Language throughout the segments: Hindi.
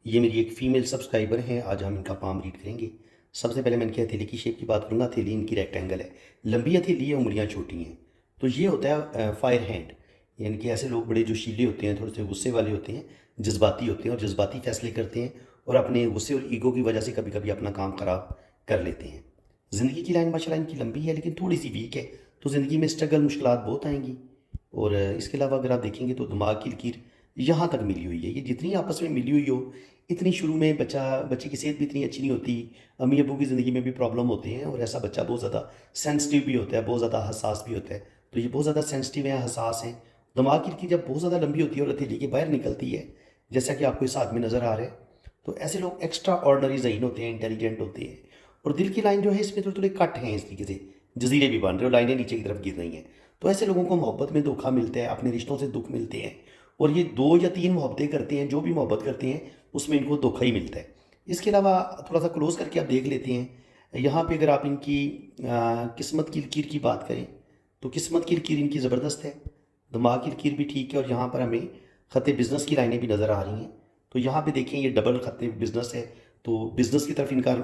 ये मेरी एक फ़ीमेल सब्सक्राइबर हैं, आज हम इनका पाम रीड करेंगे। सबसे पहले मैं इनकी हथेली की शेप की बात करूँगा। हथेली इनकी रेक्टेंगल है, लंबी हथेली है, उंगलियाँ छोटी हैं। तो ये होता है फायर हैंड, यानी कि ऐसे लोग बड़े जोशीले होते हैं, थोड़े से गुस्से वाले होते हैं, जज्बाती होते हैं और जज्बाती फैसले करते हैं और अपने गुस्से और ईगो की वजह से कभी कभी अपना काम ख़राब कर लेते हैं। ज़िंदगी की लाइन माशाल्लाह इनकी लंबी है लेकिन थोड़ी सी वीक है, तो ज़िंदगी में स्ट्रगल मुश्किलात बहुत आएंगी। और इसके अलावा अगर आप देखेंगे तो दिमाग की लकीर यहाँ तक मिली हुई है। ये जितनी आपस में मिली हुई हो, इतनी शुरू में बच्चे की सेहत भी इतनी अच्छी नहीं होती। अम्मी अबू की ज़िंदगी में भी प्रॉब्लम होते हैं और ऐसा बच्चा बहुत ज़्यादा सेंसिटिव भी होता है, बहुत ज़्यादा हसास भी होता है। तो ये बहुत ज़्यादा सेंसिटिव है, हसास है। दिमाग की लकीर जब बहुत ज़्यादा लंबी होती है और हथेली के बाहर निकलती है, जैसा कि आपको इस हाथ में नज़र आ रहा है, तो ऐसे लोग एक्स्ट्रा ऑर्डनरी ज़हीन होते हैं, इंटेलिजेंट होते हैं। और दिल की लाइन जो है इसमें थोड़े थोड़े कट हैं, इस तरीके से जजीरे भी बन रहे और लाइनें नीचे की तरफ गिर रही हैं। तो ऐसे लोगों को मोहब्बत में धोखा मिलता है, अपने रिश्तों से दुख मिलते हैं और ये 2 या 3 मोहब्बतें करते हैं, जो भी मोहब्बत करते हैं उसमें इनको धोखा ही मिलता है। इसके अलावा थोड़ा सा क्लोज करके आप देख लेते हैं। यहाँ पे अगर आप इनकी किस्मत की लकीर की बात करें तो किस्मत की लकीर इनकी ज़बरदस्त है, दिमाग की लकीर भी ठीक है और यहाँ पर हमें ख़त बिज़नेस की लाइनें भी नज़र आ रही हैं। तो यहाँ पे देखें ये डबल ख़त बिज़नेस है, तो बिज़नेस की तरफ इनका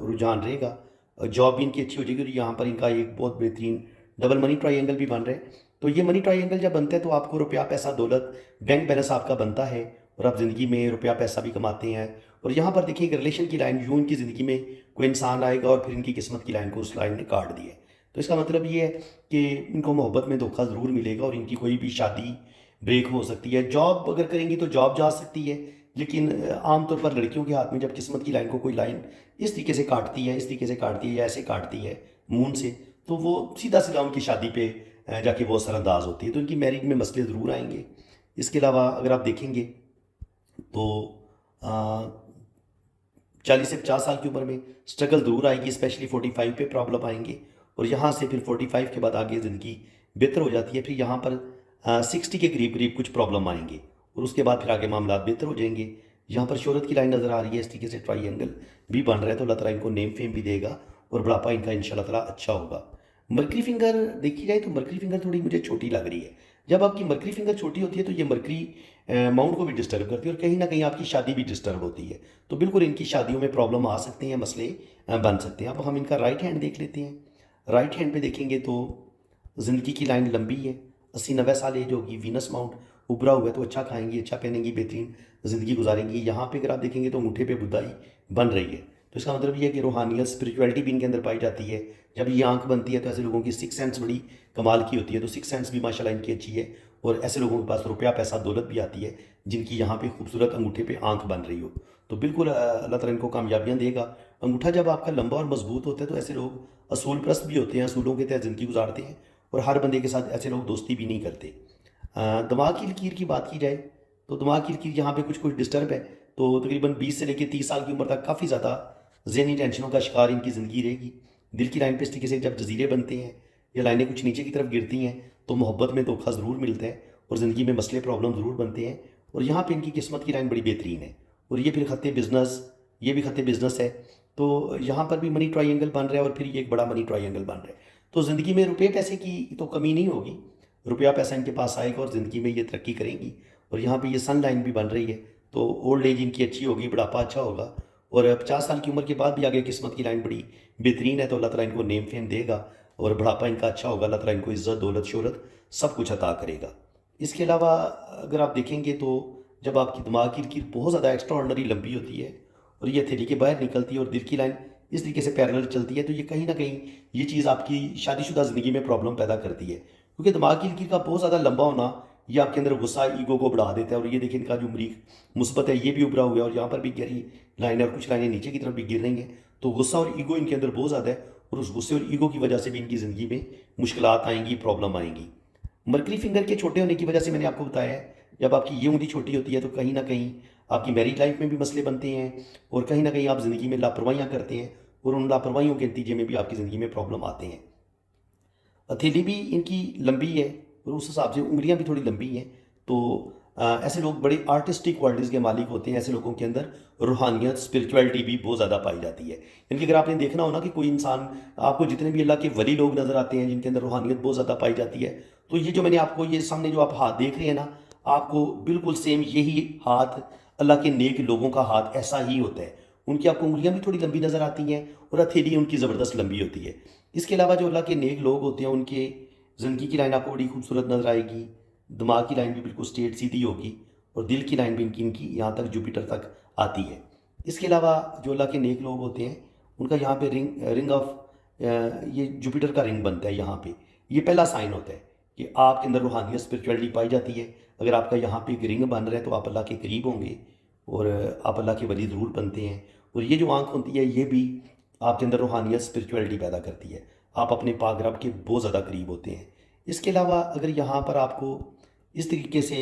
रुझान रहेगा। जॉब भी इनकी अच्छी हो जाएगी और यहाँ पर इनका एक बहुत बेहतरीन डबल मनी ट्रायंगल भी बन रहा है। तो ये मनी ट्रायंगल जब बनता है तो आपको रुपया पैसा दौलत बैंक बैलेंस आपका बनता है और आप ज़िंदगी में रुपया पैसा भी कमाते हैं। और यहाँ पर देखिए एक रिलेशन की लाइन, यूं इनकी ज़िंदगी में कोई इंसान आएगा और फिर इनकी किस्मत की लाइन को उस लाइन ने काट दिया है। तो इसका मतलब ये है कि इनको मोहब्बत में धोखा ज़रूर मिलेगा और इनकी कोई भी शादी ब्रेक हो सकती है। जॉब अगर करेंगी तो जॉब जा सकती है, लेकिन आमतौर पर लड़कियों के हाथ में जब किस्मत की लाइन को कोई लाइन इस तरीके से काटती है, इस तरीके से काटती है या ऐसे काटती है मून से, तो वो सीधा सीधा उनकी शादी पे जाके वो असरअंदाज होती है। तो इनकी मैरिज में मसले ज़रूर आएंगे। इसके अलावा अगर आप देखेंगे तो 40 से 50 साल की उम्र में स्ट्रगल ज़रूर आएगी, स्पेशली 45 पे प्रॉब्लम आएंगे और यहाँ से फिर 45 के बाद आगे ज़िंदगी बेहतर हो जाती है। फिर यहाँ पर 60 के करीब करीब कुछ प्रॉब्लम आएंगे और उसके बाद फिर आगे मामला बेहतर हो जाएंगे। यहाँ पर शोहरत की लाइन नज़र आ रही है, इस तरीके से ट्राइंगल भी बन रहा है, तो अल्लाह ताला इनको नेम फेम भी देगा और बुढ़ापा इनका इंशाल्लाह ताला अच्छा होगा। मरकरी फिंगर देखी जाए तो मरकरी फिंगर थोड़ी मुझे छोटी लग रही है। जब आपकी मरकरी फिंगर छोटी होती है तो ये मरकरी माउंट को भी डिस्टर्ब करती है और कहीं ना कहीं आपकी शादी भी डिस्टर्ब होती है। तो बिल्कुल इनकी शादियों में प्रॉब्लम आ सकते हैं, मसले बन सकते हैं। अब हम इनका राइट हैंड देख लेते हैं। राइट हैंड पे देखेंगे तो ज़िंदगी की लाइन लंबी है, 80-90 साल एज होगी, वीनस माउंट उभरा हुआ है, तो अच्छा खाएंगी, अच्छा पहनेंगी, बेहतरीन ज़िंदगी गुजारेंगी। यहाँ पे अगर आप देखेंगे तो अंगूठे पे बुदाई बन रही है, तो इसका मतलब ये है कि रूहानियत स्पिरिचुअलिटी भी इनके अंदर पाई जाती है। जब ये आंख बनती है तो ऐसे लोगों की सिक्स सेंस बड़ी कमाल की होती है, तो सिक्स सेंस भी माशाल्लाह इनकी अच्छी है और ऐसे लोगों के पास रुपया पैसा दौलत भी आती है जिनकी यहाँ पे खूबसूरत अंगूठे पे आंख बन रही हो। तो बिल्कुल अल्लाह ताला इनको कामयाबियाँ देगा। अंगूठा जब आपका लंबा और मजबूत होता है तो ऐसे लोग असूल परस्त भी होते हैं, असूलों के तहत ज़िंदगी गुजारते हैं और हर बंदे के साथ ऐसे लोग दोस्ती भी नहीं करते। दिमाग की लकीर की बात की जाए तो दिमाग की लकीर यहाँ पे कुछ कुछ डिस्टर्ब है, तो तकरीबन 20 से लेकर 30 साल की उम्र तक काफ़ी ज़्यादा ज़हनी टेंशनों का शिकार इनकी ज़िंदगी रहेगी। दिल की लाइन पे इस तरीके से जब जजीरे बनते हैं या लाइनें कुछ नीचे की तरफ गिरती हैं तो मोहब्बत में धोखा ज़रूर मिलता है और ज़िंदगी में मसले प्रॉब्लम ज़रूर बनते हैं। और यहाँ पे इनकी किस्मत की लाइन बड़ी बेहतरीन है और ये फिर खत्ते बिजनेस, ये भी खत्ते बिजनेस है, तो यहाँ पर भी मनी ट्राइंगल बन रहा है और फिर ये एक बड़ा मनी ट्राइंगल बन रहा है। तो ज़िंदगी में रुपये पैसे की तो कमी नहीं होगी, रुपया पैसा इनके पास आएगा और ज़िंदगी में ये तरक्की करेंगी। और यहाँ पे ये सन लाइन भी बन रही है, तो ओल्ड एज इनकी अच्छी होगी, बुढ़ापा अच्छा होगा और 50 साल की उम्र के बाद भी आगे किस्मत की लाइन बड़ी बेहतरीन है। तो अल्लाह ताला इनको नेम फेम देगा और बुढ़ापा इनका अच्छा होगा, अल्लाह ताला इनको इज़्ज़त दौलत शोहरत सब कुछ अता करेगा। इसके अलावा अगर आप देखेंगे तो जब आपकी दिमाग की लकीर बहुत ज़्यादा एक्स्ट्रा ऑर्डनरी लंबी होती है और ये हथेली के बाहर निकलती है और दिल की लाइन इस तरीके से पैरेलल चलती है, तो ये कहीं ना कहीं ये चीज़ आपकी शादीशुदा ज़िंदगी में प्रॉब्लम पैदा करती है, क्योंकि दिमाग की लकीर का बहुत ज़्यादा लंबा होना ये आपके अंदर गुस्सा ईगो को बढ़ा देता है। और ये देखिए इनका जो मरीख मुस्बत है ये भी उभरा हुआ है और यहाँ पर भी गहरी लाइन है और कुछ लाइनें नीचे की तरफ भी गिर रही हैं। तो गुस्सा और ईगो इनके अंदर बहुत ज़्यादा है और उस गुस्से और ईगो की वजह से भी इनकी ज़िंदगी में मुश्किलात आएंगी, प्रॉब्लम आएंगी। मरकरी फिंगर के छोटे होने की वजह से मैंने आपको बताया है, जब आपकी ये उंगली छोटी होती है तो कहीं ना कहीं आपकी मैरिज लाइफ में भी मसले बनते हैं और कहीं ना कहीं आप ज़िंदगी में लापरवाहियाँ करते हैं और उन लापरवाहियों के नतीजे में भी आपकी ज़िंदगी में प्रॉब्लम आते हैं। हथेली भी इनकी लंबी है और उस हिसाब से उंगलियां भी थोड़ी लंबी हैं। तो ऐसे लोग बड़े आर्टिस्टिक क्वालिटीज़ के मालिक होते हैं। ऐसे लोगों के अंदर रूहानियत स्पिरिचुअलिटी भी बहुत ज़्यादा पाई जाती है। इनकी अगर आपने देखना हो ना कि कोई इंसान, आपको जितने भी अल्लाह के वली लोग नज़र आते हैं जिनके अंदर रूहानियत बहुत ज़्यादा पाई जाती है, तो ये जो मैंने आपको ये सामने जो आप हाथ देख रहे हैं ना, आपको बिल्कुल सेम यही हाथ अल्लाह के नेक लोगों का हाथ ऐसा ही होता है, उनकी आपको उंगलियां भी थोड़ी लंबी नज़र आती हैं और हथेली उनकी ज़बरदस्त लंबी होती है। इसके अलावा जो अल्लाह के नेक लोग होते हैं उनके ज़िंदगी की लाइन आपको बड़ी खूबसूरत नज़र आएगी, दिमाग की लाइन भी बिल्कुल स्ट्रेट सीधी होगी और दिल की लाइन भी इनकी यहाँ तक जुपिटर तक आती है। इसके अलावा जो अल्लाह के नेक लोग होते हैं उनका यहाँ पे रिंग ऑफ ये जुपिटर का रिंग बनता है यहाँ पे। ये पहला साइन होता है कि आपके अंदर रूहानियत स्पिरिचुअलिटी पाई जाती है। अगर आपका यहाँ पे एक रिंग बन रहा है तो आप अल्लाह के करीब होंगे और आप अल्लाह के वली ज़रूर बनते हैं। और ये जो आँख होती है ये भी आपके अंदर रूहानियत स्पिरिचुअलिटी पैदा करती है, आप अपने पाक रब के बहुत ज़्यादा करीब होते हैं। इसके अलावा अगर यहाँ पर आपको इस तरीके से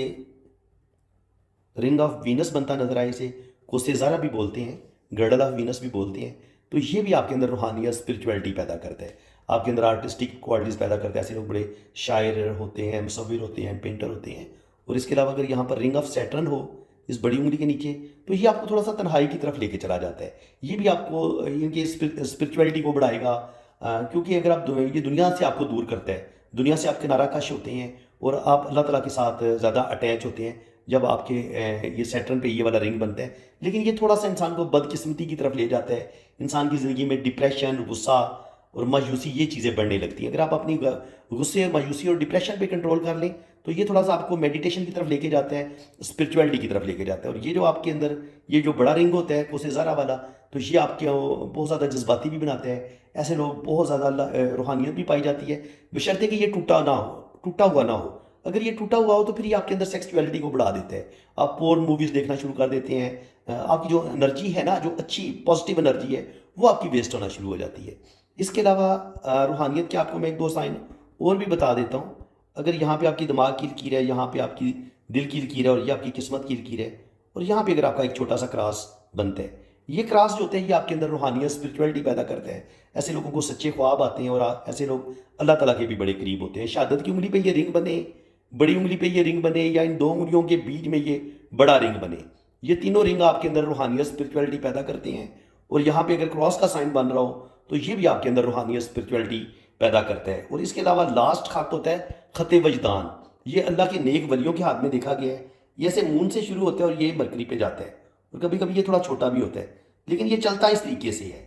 रिंग ऑफ वीनस बनता नजर आए, इसे कोसेजारा भी बोलते हैं, गर्डल ऑफ वीनस भी बोलते हैं, तो ये भी आपके अंदर रूहानियत स्पिरिचुअलिटी पैदा करता है, आपके अंदर आर्टिस्टिक क्वालिटीज़ पैदा करता है। ऐसे लोग बड़े शायर होते हैं, मुसव्विर होते हैं, पेंटर होते हैं। और इसके अलावा अगर यहाँ पर रिंग ऑफ सैटर्न हो इस बड़ी उंगली के नीचे तो ये आपको थोड़ा सा तन्हाई की तरफ लेके चला जाता है। ये भी आपको इनकी स्पिरिचुअलिटी को बढ़ाएगा, क्योंकि अगर आप ये दुनिया से आपको दूर करता है, दुनिया से आप किनारा कश होते हैं और आप अल्लाह ताला के साथ ज़्यादा अटैच होते हैं जब आपके ये सैटर्न पे ये वाला रिंग बनता है। लेकिन ये थोड़ा सा इंसान को बदकिस्मती की तरफ ले जाता है, इंसान की ज़िंदगी में डिप्रेशन, गुस्सा और मायूसी ये चीज़ें बढ़ने लगती हैं। अगर आप अपनी गुस्से, मायूसी और डिप्रेशन पे कंट्रोल कर लें तो ये थोड़ा सा आपको मेडिटेशन की तरफ लेके जाता है, स्पिरिचुअलिटी की तरफ लेके जाता है। और ये जो आपके अंदर ये जो बड़ा रिंग होता है कोसेजारा वाला, तो ये आपके बहुत ज़्यादा जज्बाती भी बनाता है। ऐसे लोग बहुत ज़्यादा रूहानियत भी पाई जाती है, बशर्ते कि ये टूटा ना हो, टूटा हुआ ना हो। अगर ये टूटा हुआ हो तो फिर ये आपके अंदर सेक्सुअलिटी को बढ़ा देता है, आप पोर्न मूवीज़ देखना शुरू कर देते हैं, आपकी जो एनर्जी है ना, जो अच्छी पॉजिटिव एनर्जी है वो आपकी वेस्ट होना शुरू हो जाती है। इसके अलावा रूहानियत के आपको मैं एक दो साइन और भी बता देता हूँ। अगर यहाँ पे आपकी दिमाग की लकीर है, यहाँ पे आपकी दिल की लकीर है और ये आपकी किस्मत की लकीर है, और यहाँ पे अगर आपका एक छोटा सा क्रॉस बनता है, ये क्रॉस जो होते हैं ये आपके अंदर रूहानियत स्पिरिचुअलिटी पैदा करते हैं। ऐसे लोगों को सच्चे ख्वाब आते हैं और ऐसे लोग अल्लाह ताला के भी बड़े करीब होते हैं। शहादत की उंगली पे ये रिंग बने, बड़ी उंगली पे ये रिंग बने, या इन दो उंगलियों के बीच में ये बड़ा रिंग बने, ये तीनों रिंग आपके अंदर रूहानियत स्पिरिचुअलिटी पैदा करते हैं। और यहाँ पे अगर क्रॉस का साइन बन रहा हो तो ये भी आपके अंदर रूहानियत स्पिरिचुअलिटी पैदा करता है। और इसके अलावा लास्ट खत होता है खत वजदान, ये अल्लाह के नेक वलियों के हाथ में देखा गया है। ये ऐसे मून से शुरू होता है और ये मरकरी पे जाता है, और कभी कभी ये थोड़ा छोटा भी होता है, लेकिन ये चलता इस तरीके से है,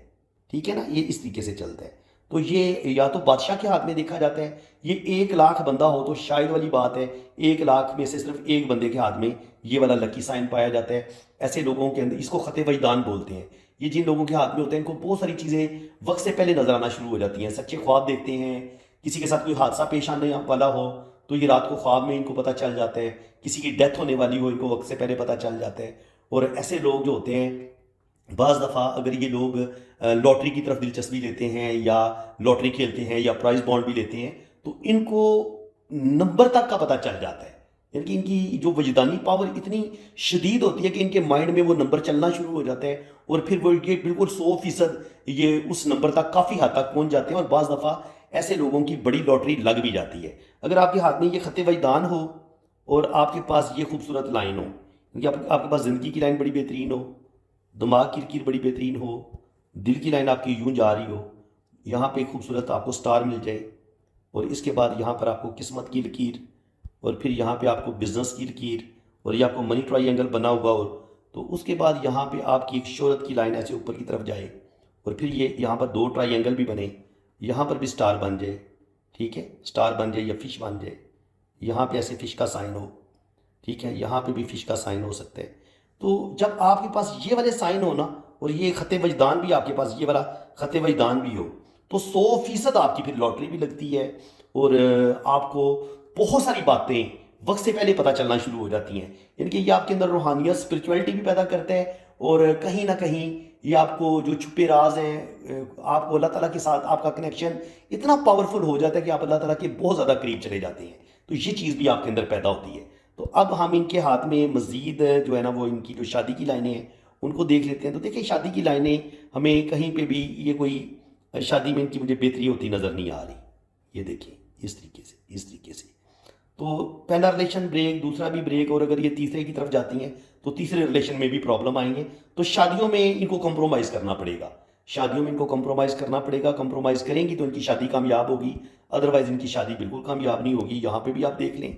ठीक है ना, ये इस तरीके से चलता है। तो ये या तो बादशाह के हाथ में देखा जाता है, ये 1,00,000 बंदा हो तो शायद वाली बात है 1,00,000 में से सिर्फ एक बंदे के हाथ में ये वाला लकी साइन पाया जाता है। ऐसे लोगों के अंदर इसको खत वजदान बोलते हैं। ये जिन लोगों के हाथ में होते हैं इनको बहुत सारी चीज़ें वक्त से पहले नजर आना शुरू हो जाती हैं, सच्चे ख्वाब देखते हैं, किसी के साथ कोई हादसा पेश आने वाला हो तो ये रात को ख्वाब में इनको पता चल जाता है, किसी की डेथ होने वाली हो इनको वक्त से पहले पता चल जाता है। और ऐसे लोग जो होते हैं बाज़ दफ़ा अगर ये लोग लॉटरी की तरफ दिलचस्पी लेते हैं या लॉटरी खेलते हैं या प्राइज बॉन्ड भी लेते हैं तो इनको नंबर तक का पता चल जाता है, यानी कि इनकी जो वजदानी पावर इतनी शदीद होती है कि इनके माइंड में वो नंबर चलना शुरू हो जाता है और फिर वो ये बिल्कुल 100% ये उस नंबर तक काफ़ी हद तक पहुंच जाते हैं। और बाज़ दफ़ा ऐसे लोगों की बड़ी लॉटरी लग भी जाती है। अगर आपके हाथ में ये खत वजदान हो और आपके पास ये खूबसूरत लाइन हो, क्योंकि आपके पास ज़िंदगी की लाइन बड़ी बेहतरीन हो, दिमाग की लकीर बड़ी बेहतरीन हो, दिल की लाइन आपकी यूं जा रही हो, यहाँ पे खूबसूरत आपको स्टार मिल जाए, और इसके बाद यहाँ पर आपको किस्मत की लकीर, और फिर यहाँ पे आपको बिजनेस की लकीर, और ये आपको मनी ट्रायंगल बना हुआ हो, तो उसके बाद यहाँ पे आपकी एक शोहरत की लाइन ऐसे ऊपर की तरफ जाए, और फिर ये यहाँ पर 2 ट्रायंगल भी बने, यहाँ पर भी स्टार बन जाए, ठीक है, स्टार बन जाए या फिश बन जाए, यहाँ पे ऐसे फिश का साइन हो, ठीक है, यहाँ पे भी फिश का साइन हो सकता है। तो जब आपके पास ये वाले साइन हो ना, और ये खत वजदान भी आपके पास ये वाला खत वजदान भी हो, तो 100% आपकी फिर लॉटरी भी लगती है और आपको बहुत सारी बातें वक्त से पहले पता चलना शुरू हो जाती हैं। यानी कि ये आपके अंदर रूहानियत स्पिरिचुअलिटी भी पैदा करता है और कहीं ना कहीं ये आपको जो छुपे राज हैं, आपको अल्लाह ताला के साथ आपका कनेक्शन इतना पावरफुल हो जाता है कि आप अल्लाह ताला के बहुत ज़्यादा करीब चले जाते हैं। तो ये चीज़ भी आपके अंदर पैदा होती है। तो अब हम इनके हाथ में मज़ीद जो है ना वो इनकी जो शादी की लाइनें हैं उनको देख लेते हैं। तो देखिए शादी की लाइनें हमें कहीं पे भी ये कोई शादी में इनकी मुझे बेहतरी होती नज़र नहीं आ रही। ये देखिए इस तरीके से तो पहला रिलेशन ब्रेक, दूसरा भी ब्रेक, और अगर ये तीसरे की तरफ जाती हैं तो तीसरे रिलेशन में भी प्रॉब्लम आएंगे। तो शादियों में इनको कंप्रोमाइज़ करना पड़ेगा, शादियों में इनको कंप्रोमाइज़ करना पड़ेगा। कंप्रोमाइज़ करेंगी तो इनकी शादी कामयाब होगी, अदरवाइज़ इनकी शादी बिल्कुल कामयाब नहीं होगी। यहाँ पे भी आप देख लें,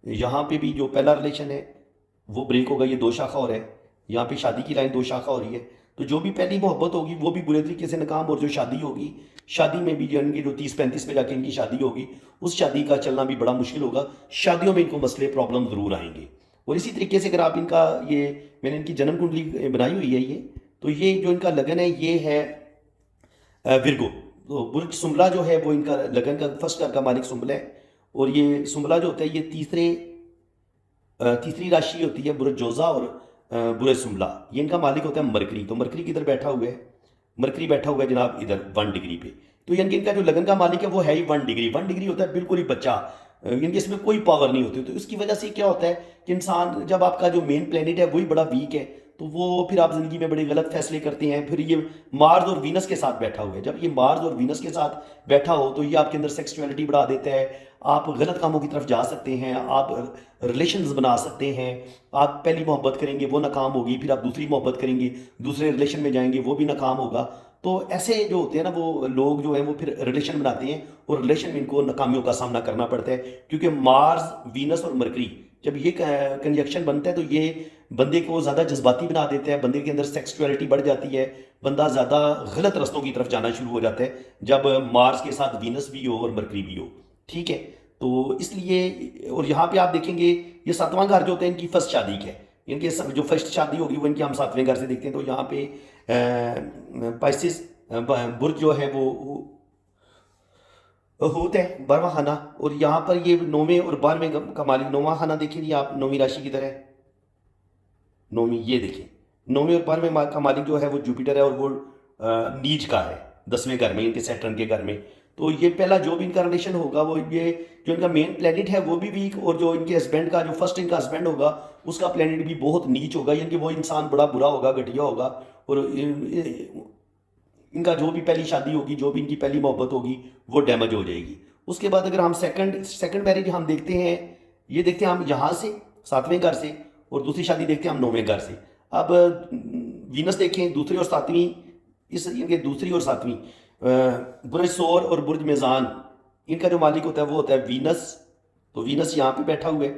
यहाँ पे भी जो पहला रिलेशन है वो ब्रेक होगा, ये 2 शाखा और है, यहाँ पे शादी की लाइन 2 शाखा हो रही है। तो जो भी पहली मोहब्बत होगी वो भी बुरे तरीके से नाकाम, और जो शादी होगी, शादी में भी इनकी जो 30-35 में जाके इनकी शादी होगी, उस शादी का चलना भी बड़ा मुश्किल होगा। शादियों में इनको मसले प्रॉब्लम ज़रूर आएंगे। और इसी तरीके से अगर आप इनका ये, मैंने इनकी जन्म कुंडली बनाई हुई है ये, तो ये जो इनका लगन है ये है विरगो। तो बुर्ज सुमला जो है वो इनका लगन का फर्स्ट घर का मालिक सुमला है। और ये सुमला जो होता है ये तीसरी राशि होती है बुर्ज जोजा और बुर्ज सुमला। ये इनका मालिक होता है मरकरी। तो मरकरी किधर बैठा हुआ है? मरकरी बैठा हुआ है जनाब इधर 1 डिग्री पे। तो यानी कि इनका जो लगन का मालिक है वो है ही 1 डिग्री। 1 डिग्री होता है बिल्कुल ही बच्चा, इनके इसमें कोई पावर नहीं होती। तो इसकी वजह से क्या होता है कि इंसान, जब आपका जो मेन प्लेनेट है वही बड़ा वीक है, तो वो फिर आप जिंदगी में बड़े गलत फैसले करते हैं। फिर ये मार्स और वीनस के साथ बैठा हुआ है, जब ये मार्स और वीनस के साथ बैठा हो तो ये आपके अंदर सेक्सुअलिटी बढ़ा देता है। आप गलत कामों की तरफ जा सकते हैं, आप रिलेशंस बना सकते हैं। आप पहली मोहब्बत करेंगे वो नाकाम होगी, फिर आप दूसरी मोहब्बत करेंगे, दूसरे रिलेशन में जाएंगे वो भी नाकाम होगा। तो ऐसे जो होते हैं ना वो लोग जो हैं वो फिर रिलेशन बनाते हैं, और रिलेशन में इनको नाकामियों का सामना करना पड़ता है। क्योंकि मार्स, वीनस और मरकरी जब ये कंजक्शन बनता है तो ये बंदे को ज़्यादा जज्बाती बना देता है, बंदे के अंदर सेक्सुअलिटी बढ़ जाती है, बंदा ज़्यादा गलत रस्तों की तरफ जाना शुरू हो जाता है जब मार्स के साथ वीनस भी हो और मरकरी भी हो। ठीक है, तो इसलिए, और यहाँ पे आप देखेंगे ये 7वां घर जो होता है इनकी फर्स्ट शादी का है। इनके जो फर्स्ट शादी होगी वो इनकी हम 7वें घर से देखते हैं। तो यहाँ पे पाइसिस बुर्ज जो है वो होता है 12वां खाना। और यहाँ पर ये 9वें और 12वें का मालिक, 9वां खाना देखिए जी आप, 9वीं राशि किधर है? 9वीं, ये देखिए 9वें और 12वें का मालिक जो है वो जुपिटर है, और वो नीच का है 10वें घर में, इनके सैटर्न के घर में। तो ये पहला जो भी इनका रिलेशन होगा वो, ये जो इनका मेन प्लेनेट है वो भी वीक, और जो इनके हस्बैंड का, जो फर्स्ट इनका हस्बैंड होगा उसका प्लेनेट भी बहुत नीच होगा, यानी कि वो इंसान बड़ा बुरा होगा, घटिया होगा। और इनका जो भी पहली शादी होगी, जो भी इनकी पहली मोहब्बत होगी वो डैमेज हो जाएगी। उसके बाद अगर हम सेकंड मैरिज हम देखते हैं, ये देखते हैं हम यहाँ से 7वें घर से, और दूसरी शादी देखते हैं हम 9वें घर से। अब वीनस देखें दूसरी और 7वीं, इस इनके दूसरी और 7वीं, बुर्ज सोर और बुर्ज मेज़ान, इनका जो मालिक होता है वो होता है वीनस। तो वीनस यहाँ पे बैठा हुआ है,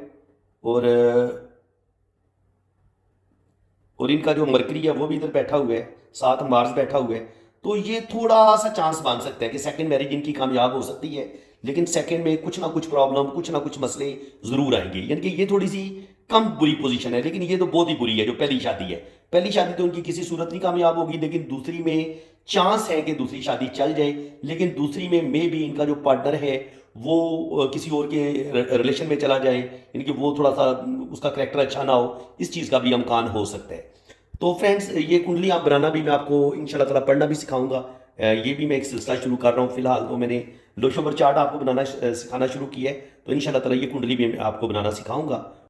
और इनका जो मरकरी है वो भी इधर बैठा हुआ है, साथ मार्स बैठा हुआ है। तो ये थोड़ा सा चांस मान सकते हैं कि सेकंड मैरिज इनकी कामयाब हो सकती है, लेकिन सेकंड में कुछ ना कुछ प्रॉब्लम, कुछ ना कुछ मसले ज़रूर आएंगे। यानी कि ये थोड़ी सी कम बुरी पोजीशन है, लेकिन ये तो बहुत ही बुरी है जो पहली शादी है। पहली शादी तो उनकी किसी सूरत नहीं कामयाब होगी, लेकिन दूसरी में चांस है कि दूसरी शादी चल जाए। लेकिन दूसरी में भी इनका जो पार्टनर है वो किसी और के रिलेशन में चला जाए, यानी कि वो थोड़ा सा उसका करेक्टर अच्छा ना हो, इस चीज़ का भी अमकान हो सकता है। तो फ्रेंड्स, ये कुंडली आप बनाना भी मैं आपको इंशाल्लाह ताला पढ़ना भी सिखाऊंगा। ये भी मैं एक सिलसिला शुरू कर रहा हूँ। फिलहाल तो मैंने लोशोबर चार्ट आपको बनाना सिखाना शुरू किया है, तो इंशाल्लाह ताला ये कुंडली भी मैं आपको बनाना सिखाऊंगा।